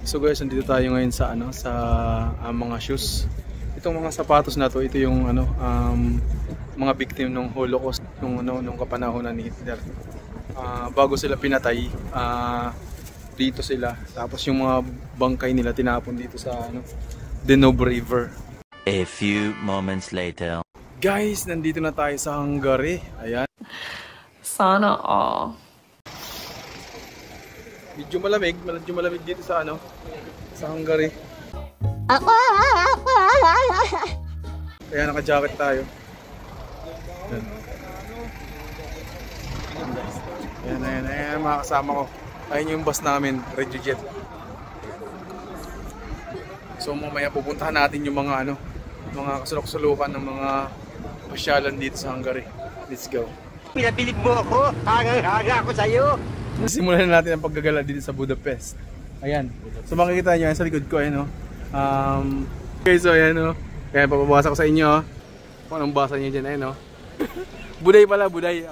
So guys, nandito tayo ngayon sa sa mga shoes. Itong mga sapatos na to, ito yung mga victim ng Holocaust nung kapanahonan ni Hitler. Bago sila pinatay, dito sila. Tapos yung mga bangkay nila tinapon dito sa Danube River. A few moments later. Guys, nandito na tayo sa Hungary. Ayan. Sana all. Medyo malamig dito sa sa Hungary. Kaya naka-jacket tayo. Ayan, mga kasama ko. Ayun yung bus namin, RegioJet. So mamaya pupuntahan natin yung mga mga kasulok-sulukan ng mga pasyalan dito sa Hungary. Let's go. Pinabilib mo ako, hangang-hanga ako sa'yo. Simulan natin ang paggagala dito sa Budapest. Ayan. So makikita nyo, sa likod ko, ayan okay, so ayan Kaya papabasa ko sa inyo kung anong basa nyo dyan, ayan Buday pala, buday.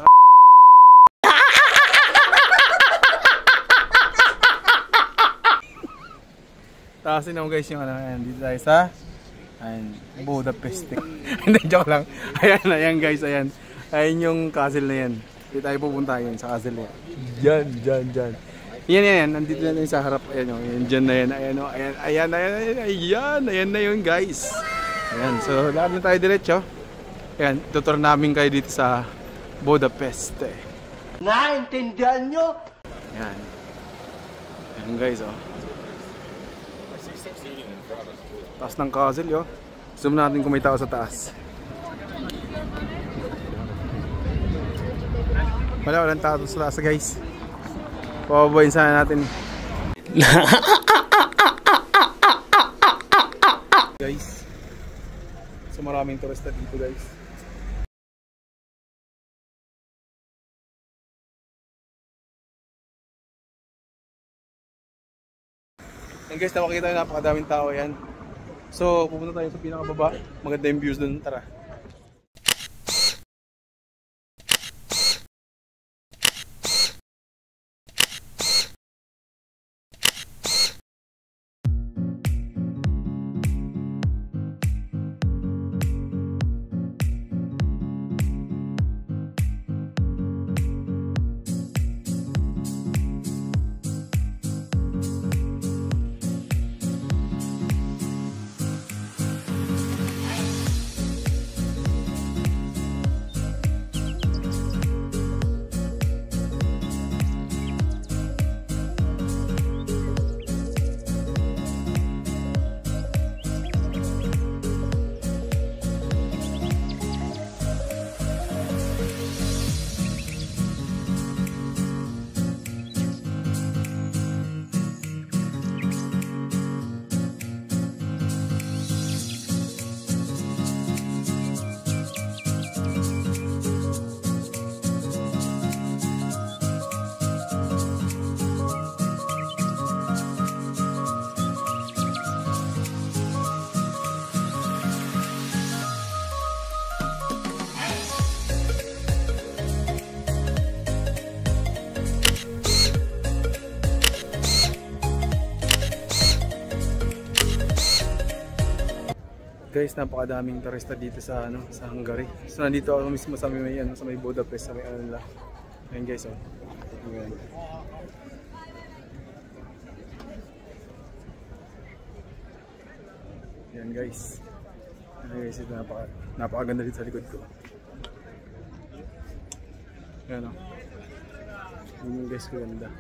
Taasin ako guys yung ayan, dito tayo sa Budapest. Hindi, joke lang. Ayan guys, ayan. Ayan yung castle na yan. Dito tayo pupunta yun sa castle na yan. Diyan. Yan. Nandito na yun sa harap. Ayan, dyan na yan. Ayan na yun guys. Ayan, so lahat na tayo diretso. Ayan, tutur namin kayo dito sa Budapest. Naintindihan nyo? Ayan. Ayan guys, taas ng castle, Zoom natin kung may tao sa taas. Walang tao sa taas, guys. Pababayin sana natin. Guys. So maraming turista dito, guys. And guys, nakakita tayo napakadaming tao yan. So, pupunta tayo sa pinakababa. Maganda yung views dun. Tara. Guys, napakadaming turista dito sa sa Hungary. So nandito ako mismo sa may sa may Budapest, sa may nila. Ayun guys, Ayan. Ayan guys. Ayan guys, ito napakaganda dito sa likod ko. Ayan Ayan guys, kaganda.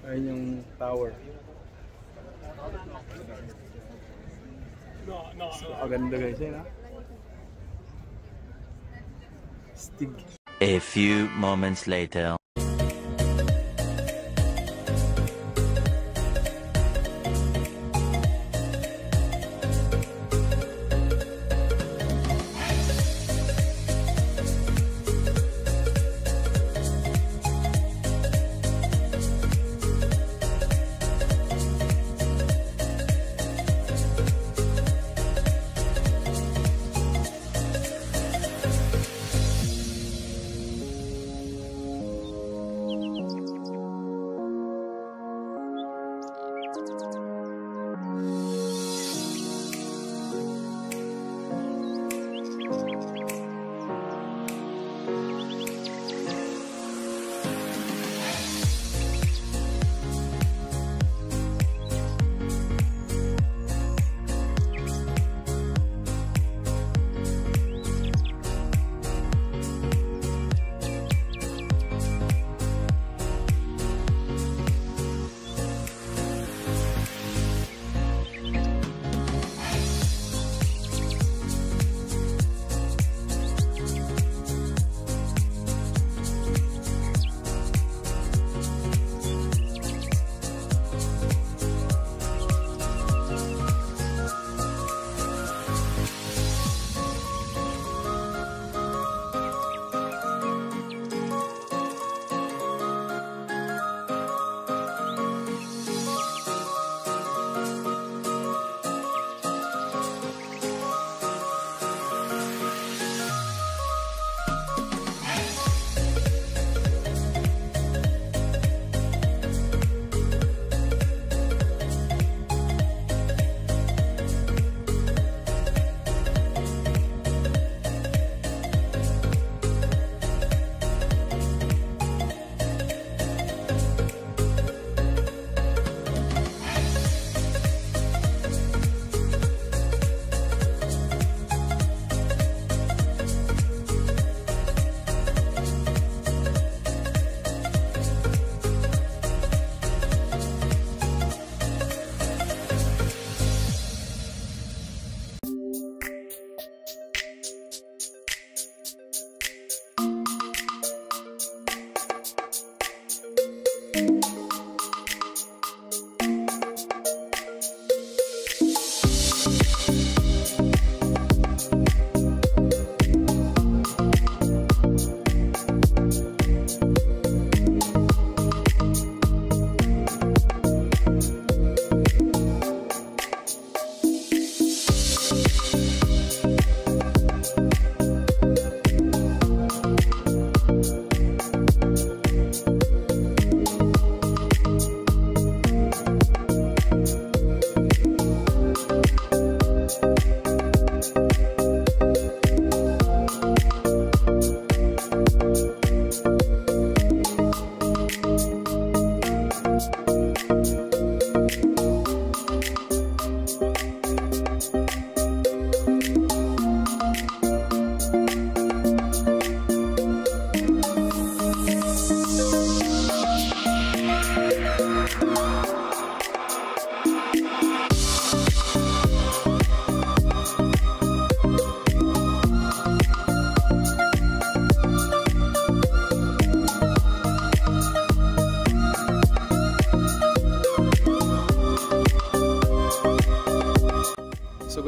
Ayun yung tower. So, aganda guys yan Stig. A few moments later.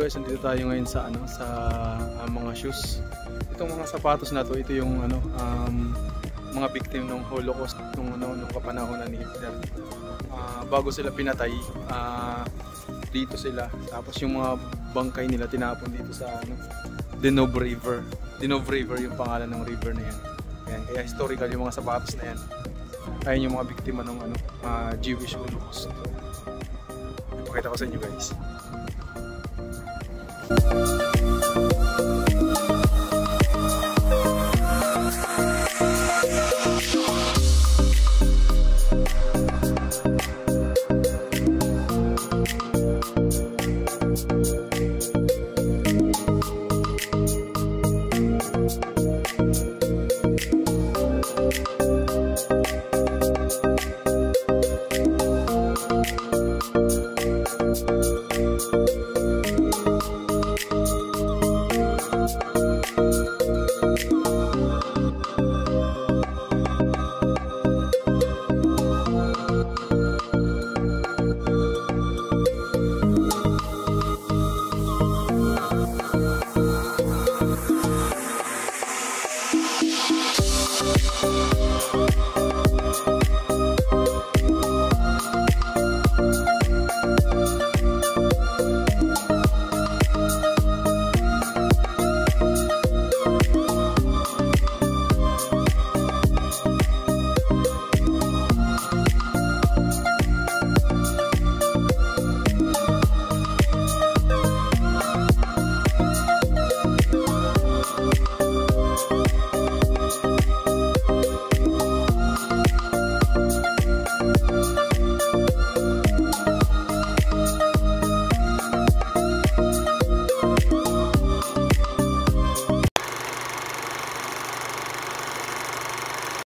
guys, nandito tayo ngayon sa mga shoes. Itong mga sapatos na to, ito yung mga victim ng Holocaust nung kapanahonan ni Hitler. Bago sila pinatay, dito sila. Tapos yung mga bangkay nila tinapon dito sa Danube River. Danube River yung pangalan ng river na yan. Ayan, kaya historical yung mga sapatos na yan. Ayun yung mga biktima ng Jewish Holocaust. Ipakita ko sa inyo guys.